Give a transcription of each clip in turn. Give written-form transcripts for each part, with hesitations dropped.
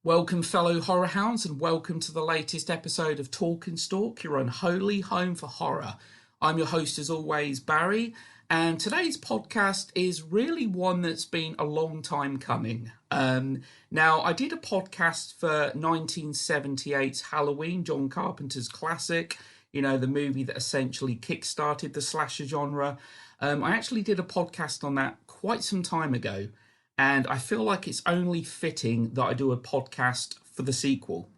Welcome, fellow horror hounds, and welcome to the latest episode of Talk and Stalk, your unholy home for horror. I'm your host, as always, Barry, and today's podcast is really one that's been a long time coming. Now, I did a podcast for 1978's Halloween, John Carpenter's classic, the movie that essentially kick-started the slasher genre. I actually did a podcast on that quite some time ago, and I feel like it's only fitting that I do a podcast for the sequel.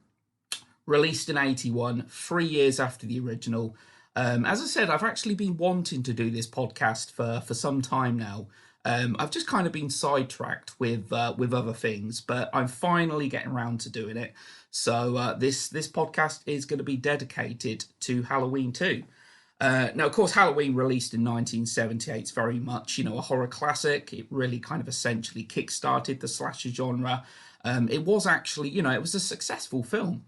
Released in 81, 3 years after the original. As I said, I've actually been wanting to do this podcast for some time now. I've just kind of been sidetracked with other things, but I'm finally getting around to doing it. So this podcast is going to be dedicated to Halloween 2. Now, of course, Halloween released in 1978 is very much, a horror classic. It really kind of essentially kick-started the slasher genre. It was actually, it was a successful film.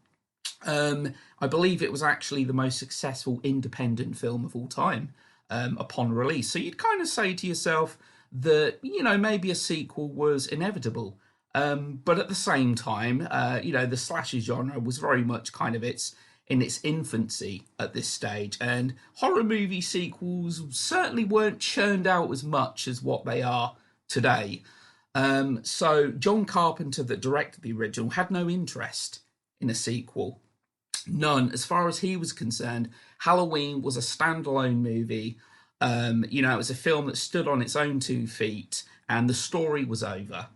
I believe it was actually the most successful independent film of all time upon release. So you'd kind of say to yourself that, maybe a sequel was inevitable. But at the same time, the slasher genre was very much kind of in its infancy at this stage, and horror movie sequels certainly weren't churned out as much as what they are today. So John Carpenter, that directed the original, had no interest in a sequel. None. As far as he was concerned, Halloween was a standalone movie. It was a film that stood on its own 2 feet, and the story was over.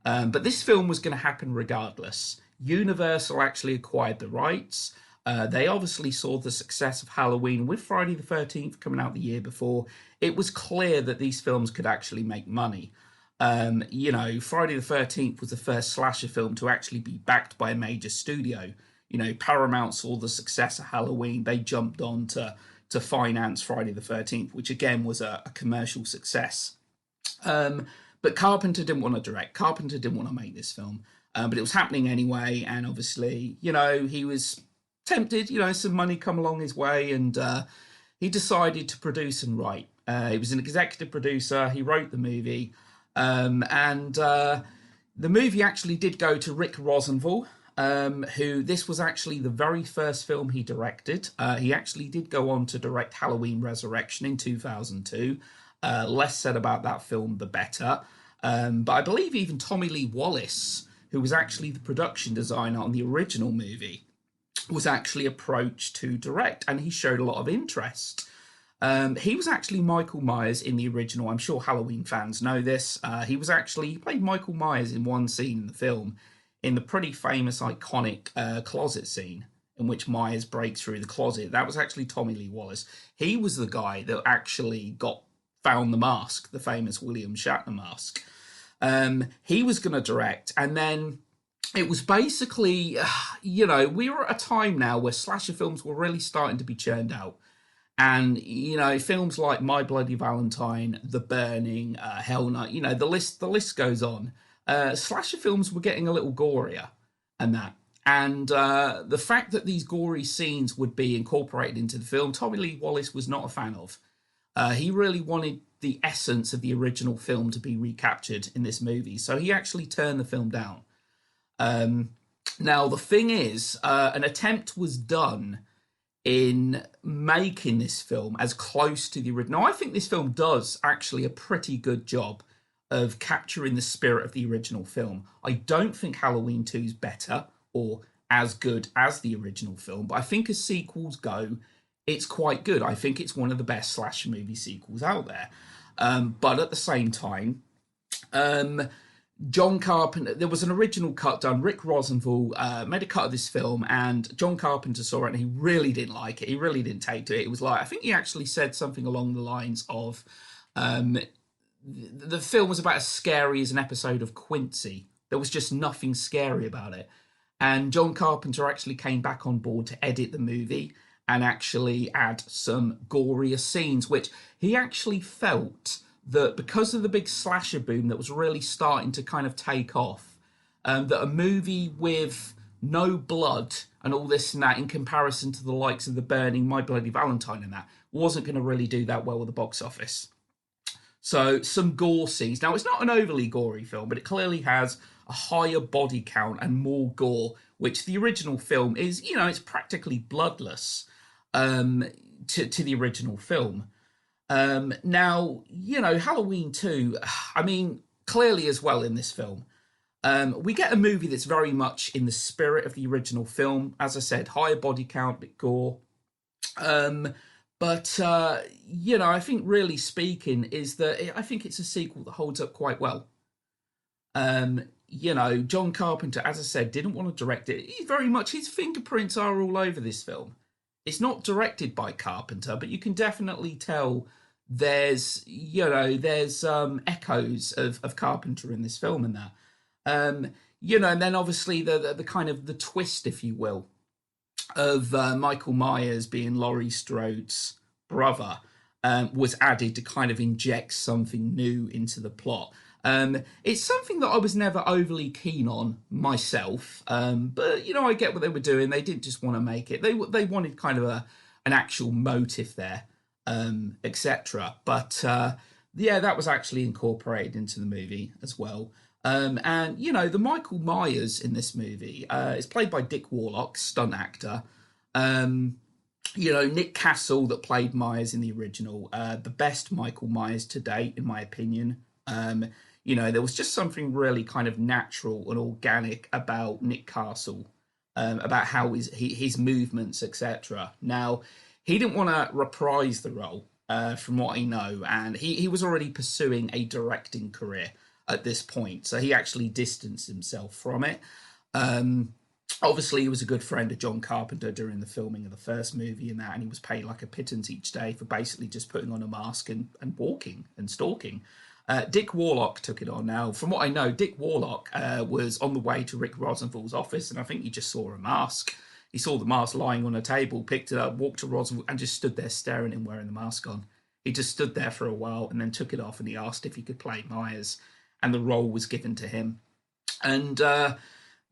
But this film was going to happen regardless. Universal actually acquired the rights. They obviously saw the success of Halloween with Friday the 13th coming out the year before. It was clear that these films could actually make money. Friday the 13th was the first slasher film to actually be backed by a major studio. Paramount saw the success of Halloween. They jumped on to finance Friday the 13th, which again was a commercial success. But Carpenter didn't want to direct. Carpenter didn't want to make this film. But it was happening anyway, and obviously, he was tempted, some money come along his way, and he decided to produce and write. He was an executive producer. He wrote the movie, and the movie actually did go to Rick Rosenthal, who this was actually the very first film he directed. He actually did go on to direct Halloween Resurrection in 2002. Less said about that film, the better. But I believe even Tommy Lee Wallace, who was actually the production designer on the original movie, was actually approached to direct, and he showed a lot of interest. He was actually Michael Myers in the original. I'm sure Halloween fans know this. He played Michael Myers in one scene in the film, in the pretty famous, iconic closet scene in which Myers breaks through the closet. That was actually Tommy Lee Wallace. He was the guy that actually found the mask, the famous William Shatner mask. He was going to direct, and then it was basically, we were at a time now where slasher films were really starting to be churned out. And, films like My Bloody Valentine, The Burning, Hell Night, the list goes on. Slasher films were getting a little gorier and that. And the fact that these gory scenes would be incorporated into the film, Tommy Lee Wallace was not a fan of. He really wanted the essence of the original film to be recaptured in this movie. So he actually turned the film down. Now, the thing is, an attempt was done in making this film as close to the original. Now, I think this film does actually a pretty good job of capturing the spirit of the original film. I don't think Halloween 2 is better or as good as the original film, but I think as sequels go, it's quite good. I think it's one of the best slasher movie sequels out there. But at the same time, John Carpenter, there was an original cut done. Rick Rosenthal made a cut of this film, and John Carpenter saw it, and he really didn't like it. He really didn't take to it. It was like, I think he actually said something along the lines of, the film was about as scary as an episode of Quincy. There was just nothing scary about it. And John Carpenter actually came back on board to edit the movie and actually add some gorier scenes, which he actually felt that because of the big slasher boom that was really starting to kind of take off, that a movie with no blood and all this and that in comparison to the likes of The Burning, My Bloody Valentine and that wasn't going to really do that well with the box office. So some gore scenes. Now, it's not an overly gory film, but it clearly has a higher body count and more gore, which the original film is, it's practically bloodless um, to the original film. Now, Halloween 2, I mean, clearly as well in this film, we get a movie that's very much in the spirit of the original film. As I said, higher body count, bit gore. Um, but I think really speaking is that I think it's a sequel that holds up quite well. John Carpenter, as I said, didn't want to direct it. He very much, his fingerprints are all over this film. It's not directed by Carpenter, but you can definitely tell there's echoes of Carpenter in this film and that. And then obviously the kind of the twist, if you will, of Michael Myers being Laurie Strode's brother was added to kind of inject something new into the plot. It's something that I was never overly keen on myself, but I get what they were doing. They didn't just want to make it; they wanted kind of an actual motive there, etc. But yeah, that was actually incorporated into the movie as well. And the Michael Myers in this movie is played by Dick Warlock, stunt actor. Nick Castle that played Myers in the original, the best Michael Myers to date, in my opinion. There was just something really kind of natural and organic about Nick Castle, about how his movements, etc. Now, he didn't want to reprise the role, from what I know, and he was already pursuing a directing career at this point, so he actually distanced himself from it. Obviously, he was a good friend of John Carpenter during the filming of the first movie and that, and he was paid like a pittance each day for basically just putting on a mask and walking and stalking. Dick Warlock took it on. Now, from what I know, Dick Warlock was on the way to Rick Rosenthal's office, and I think he just saw a mask. He saw the mask lying on a table, picked it up, walked to Rosenthal, and just stood there staring at him wearing the mask on. He just stood there for a while and then took it off, and he asked if he could play Myers, and the role was given to him. And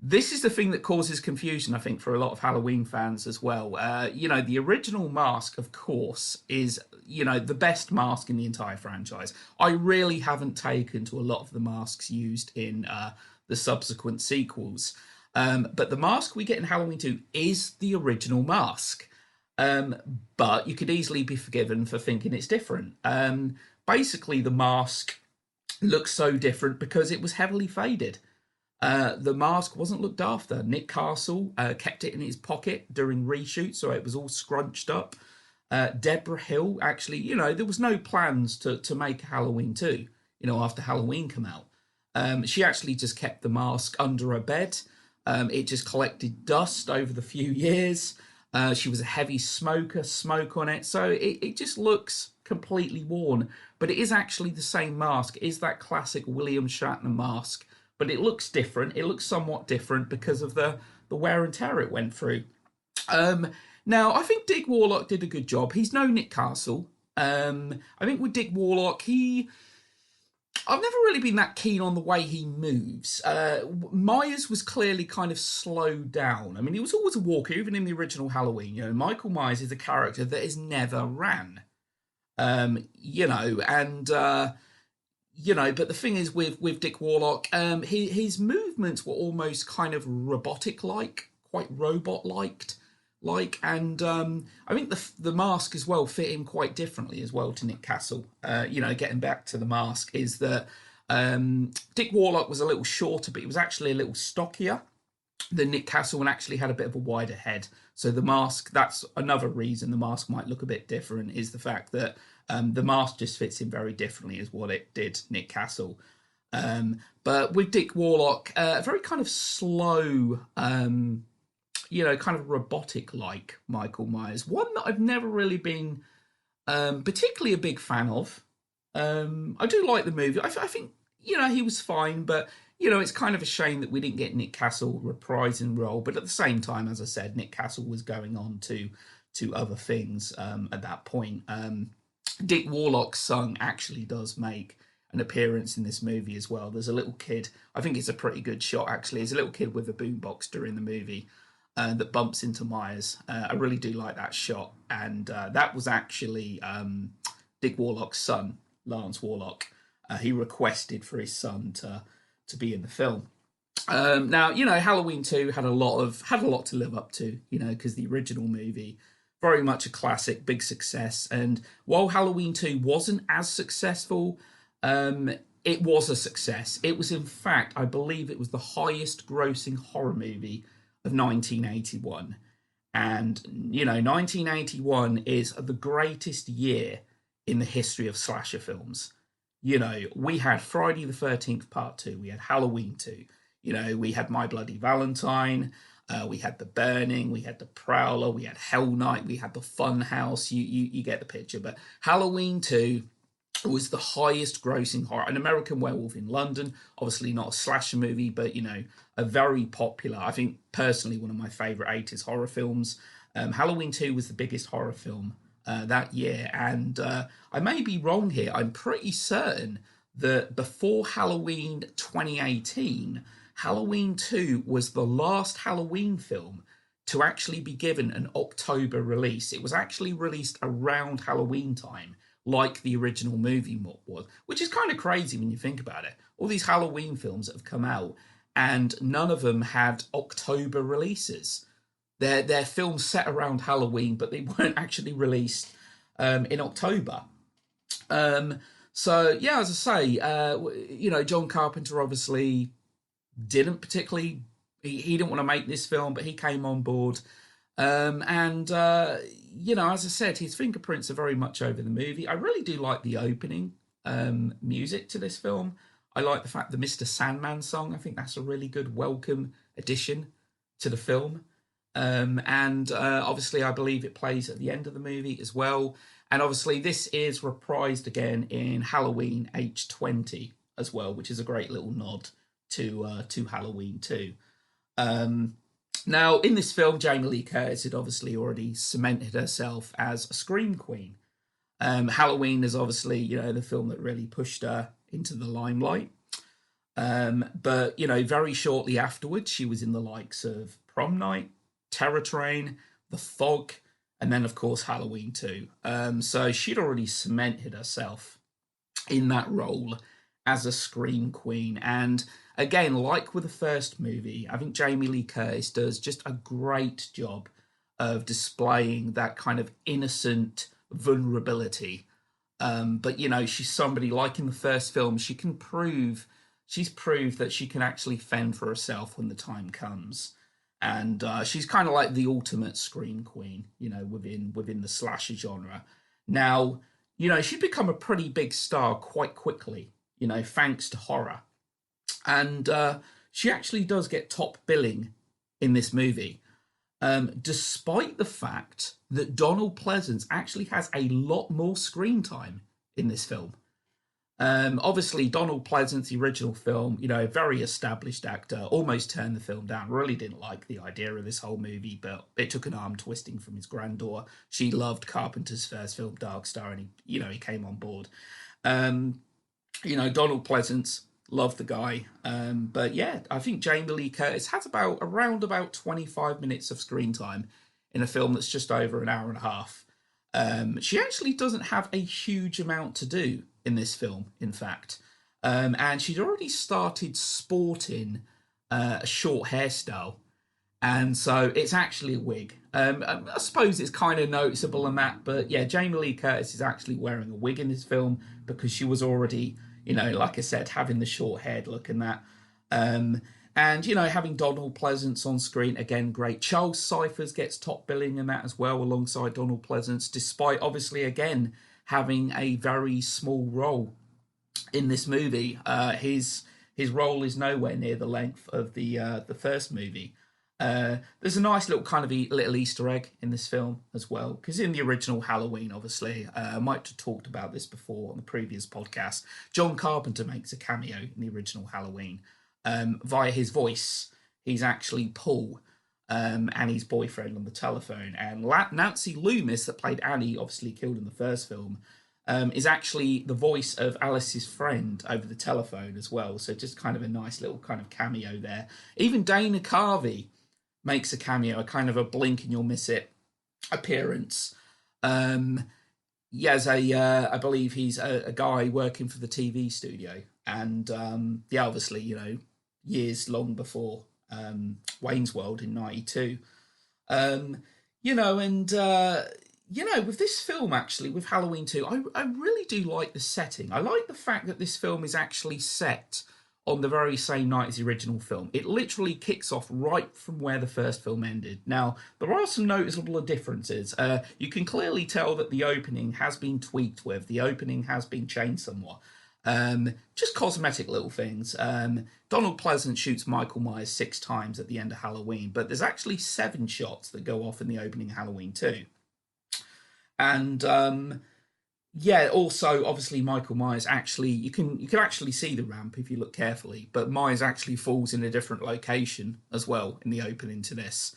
this is the thing that causes confusion, I think, for a lot of Halloween fans as well. The original mask, of course, is, the best mask in the entire franchise. I really haven't taken to a lot of the masks used in the subsequent sequels. But the mask we get in Halloween 2 is the original mask. But you could easily be forgiven for thinking it's different. Basically, the mask looks so different because it was heavily faded. The mask wasn't looked after. Nick Castle kept it in his pocket during reshoots, so it was all scrunched up. Deborah Hill, actually, there was no plans to make Halloween 2, after Halloween came out. She actually just kept the mask under her bed. It just collected dust over the few years. She was a heavy smoker, smoke on it, so it just looks completely worn. But it is actually the same mask. It is that classic William Shatner mask, but it looks different. It looks somewhat different because of the wear and tear it went through. Now, I think Dick Warlock did a good job. He's no Nick Castle. I think with Dick Warlock, I've never really been that keen on the way he moves. Myers was clearly kind of slowed down. I mean, he was always a walker, even in the original Halloween. Michael Myers is a character that has never ran. But the thing is with Dick Warlock, his movements were almost kind of robotic-like, quite robot-liked. And I think the mask as well fit him quite differently as well to Nick Castle. Getting back to the mask is that Dick Warlock was a little shorter, but he was actually a little stockier than Nick Castle and actually had a bit of a wider head. So the mask, that's another reason the mask might look a bit different, is the fact that the mask just fits him very differently as what it did Nick Castle. But with Dick Warlock, very kind of slow, kind of robotic-like Michael Myers. One that I've never really been particularly a big fan of. I do like the movie. I think, he was fine, but, it's kind of a shame that we didn't get Nick Castle reprising role. But at the same time, as I said, Nick Castle was going on to other things at that point. Dick Warlock's son actually does make an appearance in this movie as well. There's a little kid. I think it's a pretty good shot, actually. There's a little kid with a boombox during the movie that bumps into Myers. I really do like that shot. And that was actually Dick Warlock's son. Lance Warlock. He requested for his son to be in the film. Now, Halloween 2 had a lot to live up to, because the original movie, very much a classic, big success. And while Halloween 2 wasn't as successful, it was a success. It was, in fact, I believe it was the highest grossing horror movie of 1981. And, 1981 is the greatest year in the history of slasher films. We had Friday the 13th Part 2, we had Halloween 2, we had My Bloody Valentine, we had The Burning, we had The Prowler, we had Hell Night, we had The Fun House, you get the picture. But Halloween 2 was the highest grossing horror. An American Werewolf in London, obviously not a slasher movie, but, a very popular, I think personally one of my favourite 80s horror films. Halloween 2 was the biggest horror film that year. And I may be wrong here. I'm pretty certain that before Halloween 2018, Halloween 2 was the last Halloween film to actually be given an October release. It was actually released around Halloween time, like the original movie was, which is kind of crazy when you think about it. All these Halloween films that have come out, and none of them had October releases. They're films set around Halloween, but they weren't actually released in October. So, yeah, as I say, John Carpenter obviously didn't particularly... He didn't want to make this film, but he came on board. As I said, his fingerprints are very much over the movie. I really do like the opening music to this film. I like the fact the Mr. Sandman song. I think that's a really good welcome addition to the film. Obviously, I believe it plays at the end of the movie as well. And obviously, this is reprised again in Halloween H20 as well, which is a great little nod to Halloween 2. Now, in this film, Jamie Lee Curtis had obviously already cemented herself as a scream queen. Halloween is obviously, the film that really pushed her into the limelight. But very shortly afterwards, she was in the likes of Prom Night, Terror Train, The Fog, and then, of course, Halloween 2. So she'd already cemented herself in that role as a scream queen. And again, like with the first movie, I think Jamie Lee Curtis does just a great job of displaying that kind of innocent vulnerability. But, she's somebody, like in the first film, she's proved that she can actually fend for herself when the time comes. And she's kind of like the ultimate scream queen, within the slasher genre. Now, she'd become a pretty big star quite quickly, thanks to horror. And she actually does get top billing in this movie, despite the fact that Donald Pleasence actually has a lot more screen time in this film. Obviously, Donald Pleasence, the original film, very established actor, almost turned the film down, really didn't like the idea of this whole movie, but it took an arm twisting from his granddaughter. She loved Carpenter's first film, Dark Star, and he came on board. Donald Pleasence, loved the guy. But yeah, I think Jamie Lee Curtis has around about 25 minutes of screen time in a film that's just over an hour and a half. She actually doesn't have a huge amount to do in this film, in fact. And she'd already started sporting a short hairstyle. And so it's actually a wig. I suppose it's kind of noticeable in that. But yeah, Jamie Lee Curtis is actually wearing a wig in this film because she was already, like I said, having the short haired look and that. And, having Donald Pleasence on screen, again, great. Charles Cyphers gets top billing in that as well, alongside Donald Pleasence, despite, obviously, again, having a very small role in this movie. His role is nowhere near the length of the first movie. There's a nice little kind of little Easter egg in this film as well, because in the original Halloween, obviously, I might have talked about this before on the previous podcast, John Carpenter makes a cameo in the original Halloween. Via his voice, he's actually Paul, Annie's boyfriend on the telephone. And Nancy Loomis, that played Annie, obviously killed in the first film, is actually the voice of Alice's friend over the telephone as well. So just kind of a nice little kind of cameo there. Even Dana Carvey makes a cameo, a kind of a blink and you'll miss it appearance. yeah, as a I believe he's a guy working for the TV studio, and yeah, obviously, years long before Wayne's World in '92. Um, and with this film, actually, with Halloween 2, I really do like the setting. I like the fact that this film is actually set on the very same night as the original film. It literally kicks off right from where the first film ended. Now, there are some noticeable differences. You can clearly tell that the opening has been tweaked with, the opening has been changed somewhat. Just cosmetic little things. Donald Pleasant shoots Michael Myers 6 times at the end of Halloween, but there's actually 7 shots that go off in the opening Halloween 2. And yeah, also obviously Michael Myers actually you can actually see the ramp if you look carefully, but Myers actually falls in a different location as well in the opening to this.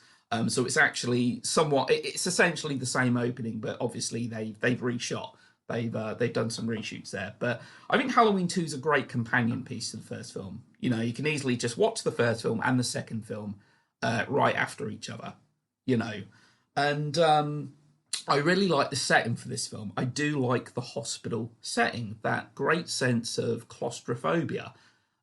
So it's actually somewhat it's essentially the same opening, but obviously they've reshot. They've done some reshoots there, but I think Halloween 2 is a great companion piece to the first film. You can easily just watch the first film and the second film right after each other. And I really like the setting for this film. I do like the hospital setting, that great sense of claustrophobia.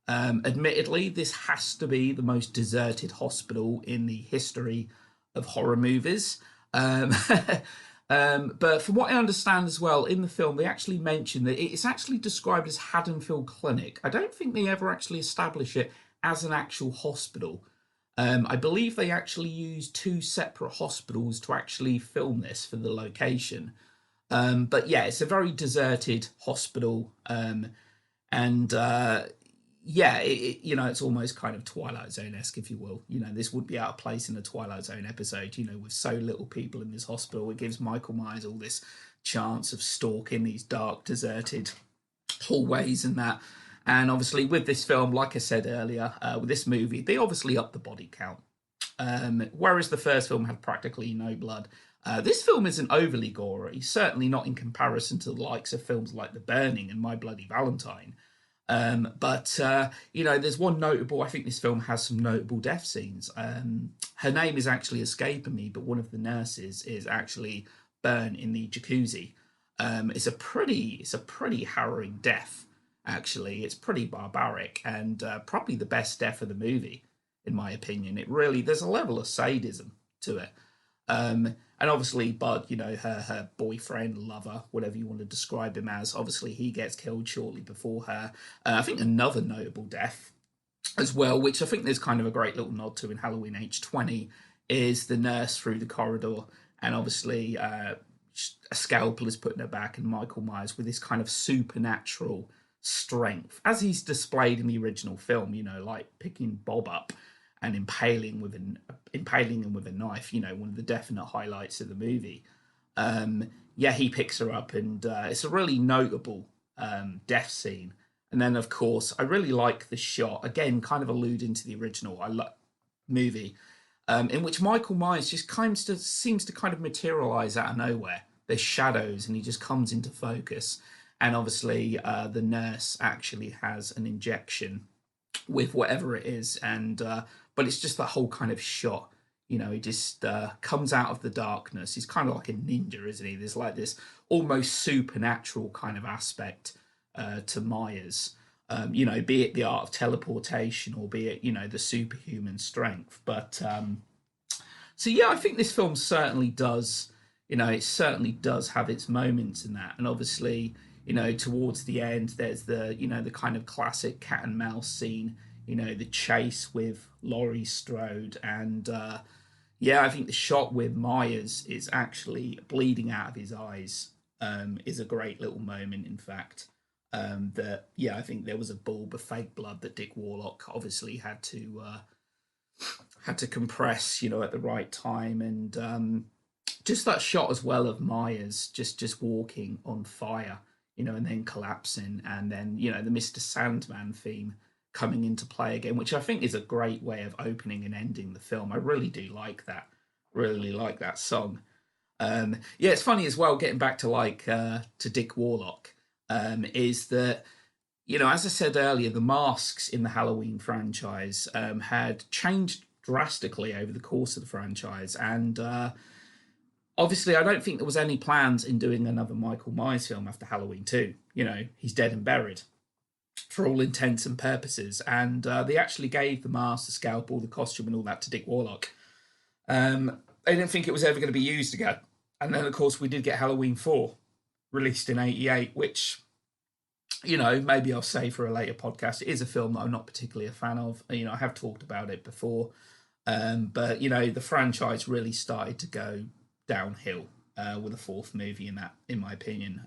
Admittedly, this has to be the most deserted hospital in the history of horror movies. But from what I understand as well, in the film, they actually mention that it's actually described as Haddonfield Clinic. I don't think they ever actually establish it as an actual hospital. I believe they actually used 2 separate hospitals to actually film this for the location. But yeah, it's a very deserted hospital. And yeah, it's almost kind of Twilight Zone-esque, if you will. This would be out of place in a Twilight Zone episode, with so little people in this hospital. It gives Michael Myers all this chance of stalking these dark, deserted hallways and that. And obviously with this film, like I said earlier, with this movie, they obviously upped the body count. Whereas the first film had practically no blood. This film isn't overly gory, certainly not in comparison to the likes of films like The Burning and My Bloody Valentine. But there's one notable, I think this film has some notable death scenes. Her name is actually escaping me, but one of the nurses is actually burned in the jacuzzi. It's a pretty harrowing death, actually. It's pretty barbaric and probably the best death of the movie, in my opinion. There's a level of sadism to it. And obviously Bud, her boyfriend, lover, whatever you want to describe him as, obviously he gets killed shortly before her. I think another notable death as well, which I think there's kind of a great little nod to in Halloween H20, is the nurse through the corridor. And obviously a scalpel is put in her back, and Michael Myers, with this kind of supernatural strength, as he's displayed in the original film, like picking Bob up and impaling him with a knife, one of the definite highlights of the movie. He picks her up, and it's a really notable death scene. And then, of course, I really like the shot, again, kind of alluding to the original movie, in which Michael Myers just seems to kind of materialize out of nowhere. There's shadows, and he just comes into focus. And obviously, the nurse actually has an injection with whatever it is, and but it's just that whole kind of shot. He just comes out of the darkness. He's kind of like a ninja, isn't he? There's like this almost supernatural kind of aspect to Myers. Be it the art of teleportation, or be it the superhuman strength. But so yeah, I think this film certainly does. It certainly does have its moments in that, and obviously, towards the end, there's the the kind of classic cat and mouse scene. The chase with Laurie Strode, and I think the shot with Myers is actually bleeding out of his eyes is a great little moment. In fact, I think there was a bulb of fake blood that Dick Warlock obviously had to compress, at the right time, and just that shot as well of Myers just walking on fire, and then collapsing, and then the Mr. Sandman theme coming into play again, which I think is a great way of opening and ending the film. I really do like that. Really like that song. It's funny as well, getting back to to Dick Warlock, is that, as I said earlier, the masks in the Halloween franchise had changed drastically over the course of the franchise, and obviously, I don't think there was any plans in doing another Michael Myers film after Halloween 2. You know, he's dead and buried for all intents and purposes. And they actually gave the mask, the scalpel, the costume, and all that to Dick Warlock. They didn't think it was ever going to be used again. And then, of course, we did get Halloween 4 released in '88, which, you know, maybe I'll say for a later podcast. It is a film that I'm not particularly a fan of. You know, I have talked about it before. But, you know, the franchise really started to go downhill with a fourth movie in my opinion.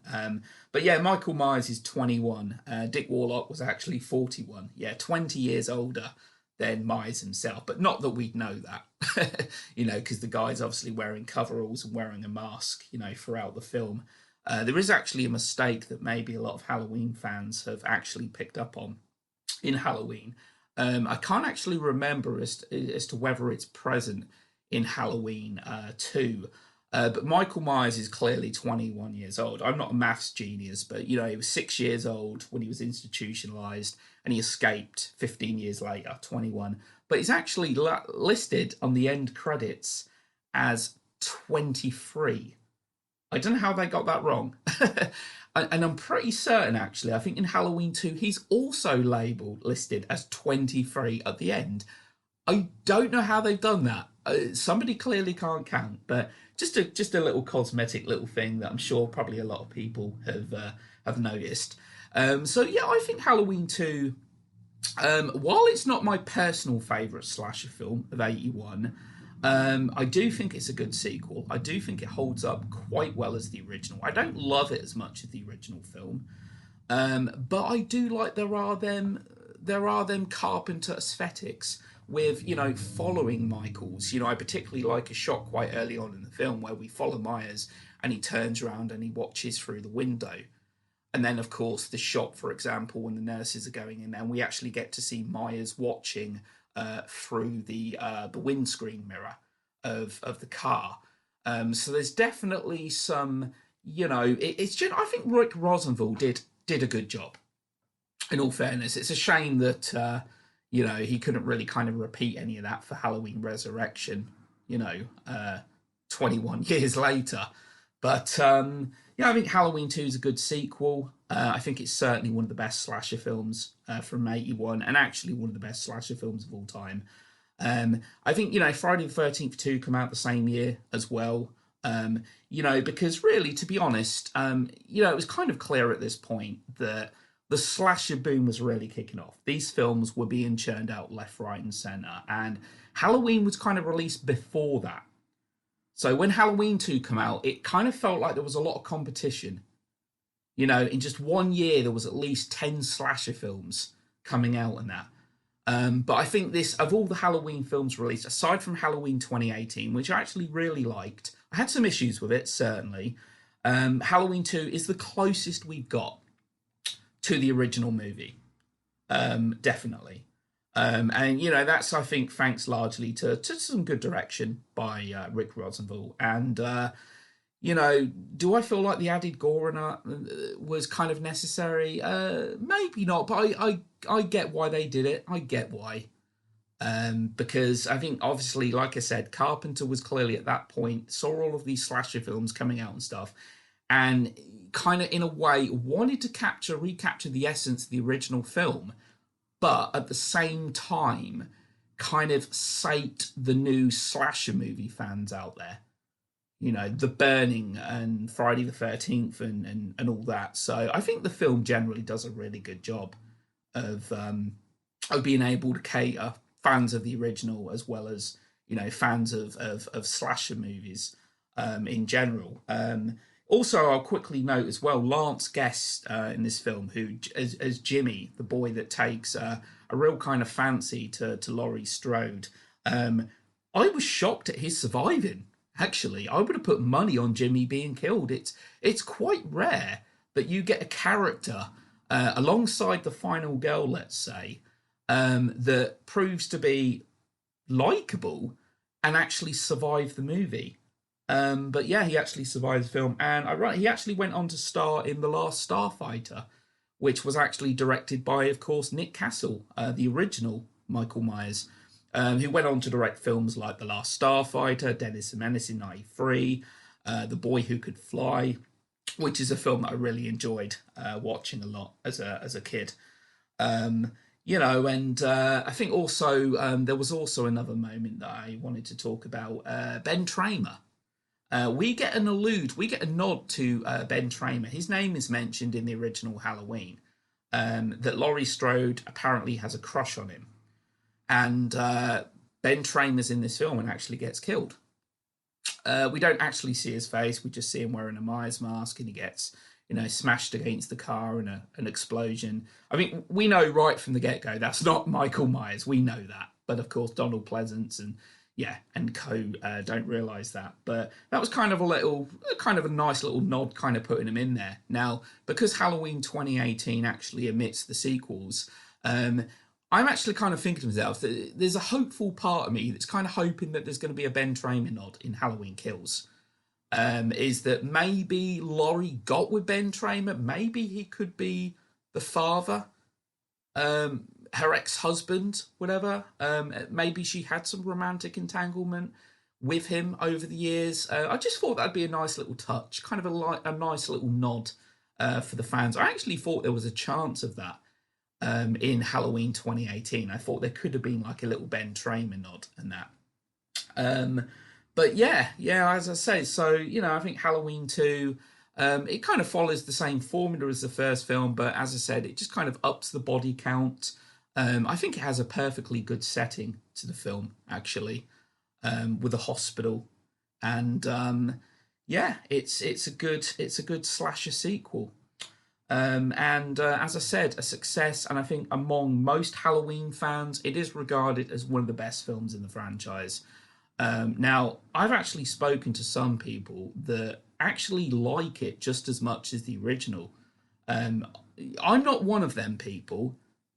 But yeah, Michael Myers is 21. Dick Warlock was actually 41. Yeah, 20 years older than Myers himself. But not that we'd know that, you know, because the guy's obviously wearing coveralls and wearing a mask, you know, throughout the film. There is actually a mistake that maybe a lot of Halloween fans have actually picked up on in Halloween. I can't actually remember as to whether it's present in Halloween 2. But Michael Myers is clearly 21 years old. I'm not a maths genius, but, you know, he was 6 years old when he was institutionalized and he escaped 15 years later, 21. But he's actually listed on the end credits as 23. I don't know how they got that wrong. And I'm pretty certain, actually, I think in Halloween 2, he's also listed as 23 at the end. I don't know how they've done that. Somebody clearly can't count, but just a little cosmetic little thing that I'm sure probably a lot of people have noticed. So yeah, I think Halloween 2, while it's not my personal favourite slasher film of '81, I do think it's a good sequel. I do think it holds up quite well as the original. I don't love it as much as the original film, but I do like there are them Carpenter aesthetics with, you know, following Michaels. You know, I particularly like a shot quite early on in the film where we follow Myers and he turns around and he watches through the window. And then, of course, the shot, for example, when the nurses are going in there, and we actually get to see Myers watching through the windscreen mirror of the car. So there's definitely some, you know, it's just, I think Rick Rosenthal did a good job. In all fairness, it's a shame that you know, he couldn't really kind of repeat any of that for Halloween Resurrection, you know, 21 years later. But yeah, I think Halloween 2 is a good sequel. I think it's certainly one of the best slasher films from '81, and actually one of the best slasher films of all time. I think, you know, Friday the 13th 2 come out the same year as well. You know, because really, to be honest, you know, it was kind of clear at this point that the slasher boom was really kicking off. These films were being churned out left, right, and centre, and Halloween was kind of released before that. So when Halloween 2 came out, it kind of felt like there was a lot of competition. You know, in just 1 year, there was at least 10 slasher films coming out and that. But I think this, of all the Halloween films released, aside from Halloween 2018, which I actually really liked, I had some issues with it, certainly. Halloween 2 is the closest we've got to the original movie. Definitely. And, you know, that's, I think, thanks largely to some good direction by Rick Rosenthal. And, you know, do I feel like the added gore was kind of necessary? Maybe not, but I get why they did it. I get why. Because I think, obviously, like I said, Carpenter was clearly at that point, saw all of these slasher films coming out and stuff, and kind of, in a way, wanted to recapture the essence of the original film, but at the same time, kind of sate the new slasher movie fans out there. You know, The Burning and Friday the 13th and all that. So I think the film generally does a really good job of being able to cater fans of the original as well as, you know, fans of slasher movies in general. Also, I'll quickly note as well, Lance Guest in this film, who as Jimmy, the boy that takes a real kind of fancy to Laurie Strode. I was shocked at his surviving. Actually, I would have put money on Jimmy being killed. It's quite rare that you get a character alongside the final girl, let's say, that proves to be likable and actually survive the movie. But yeah, he actually survived the film, and he actually went on to star in The Last Starfighter, which was actually directed by, of course, Nick Castle, the original Michael Myers, who went on to direct films like The Last Starfighter, Dennis the Menace in '93, The Boy Who Could Fly, which is a film that I really enjoyed watching a lot as a kid. Um, and I think also there was also another moment that I wanted to talk about. Ben Tramer. We get a nod to Ben Tramer. His name is mentioned in the original Halloween. That Laurie Strode apparently has a crush on him, and Ben Tramer's in this film and actually gets killed. We don't actually see his face. We just see him wearing a Myers mask, and he gets, smashed against the car and an explosion. I mean, we know right from the get-go that's not Michael Myers. We know that, but of course Donald Pleasance and co don't realise that. But that was kind of a nice little nod, kind of putting him in there. Now, because Halloween 2018 actually omits the sequels, I'm actually kind of thinking to myself that there's a hopeful part of me that's kind of hoping that there's going to be a Ben Tramer nod in Halloween Kills. Is that maybe Laurie got with Ben Tramer? Maybe he could be the father, her ex-husband, whatever. Maybe she had some romantic entanglement with him over the years. I just thought that'd be a nice little touch, kind of a nice little nod for the fans. I actually thought there was a chance of that. In Halloween 2018, I thought there could have been like a little Ben Tramer nod and that. But yeah, as I say, so I think Halloween 2, it kind of follows the same formula as the first film, but as I said, it just kind of ups the body count. I think it has a perfectly good setting to the film, actually, with a hospital, and it's a good slasher sequel. As I said, a success, and I think among most Halloween fans, it is regarded as one of the best films in the franchise. Now, I've actually spoken to some people that actually like it just as much as the original. I'm not one of them people,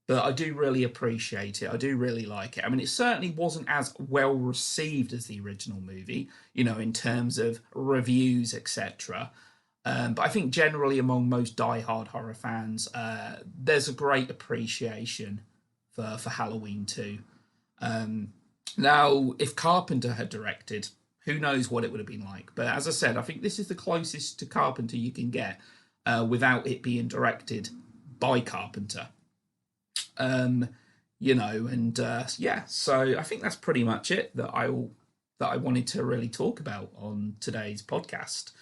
but I do really appreciate it. I do really like it. I mean, it certainly wasn't as well received as the original movie, in terms of reviews, etc. But I think generally among most die-hard horror fans, there's a great appreciation for Halloween 2. Now, if Carpenter had directed, who knows what it would have been like. But as I said, I think this is the closest to Carpenter you can get without it being directed by Carpenter. So I think that's pretty much it that I wanted to really talk about on today's podcast.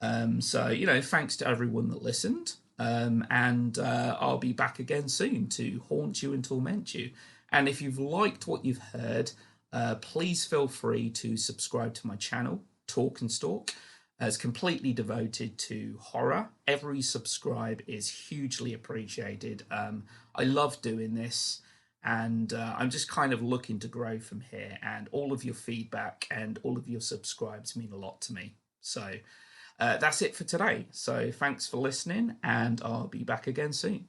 Thanks to everyone that listened. I'll be back again soon to haunt you and torment you. And if you've liked what you've heard, please feel free to subscribe to my channel, Talk and Stalk. It's completely devoted to horror. Every subscribe is hugely appreciated. I love doing this, and I'm just kind of looking to grow from here. And all of your feedback and all of your subscribes mean a lot to me. So that's it for today. So thanks for listening, and I'll be back again soon.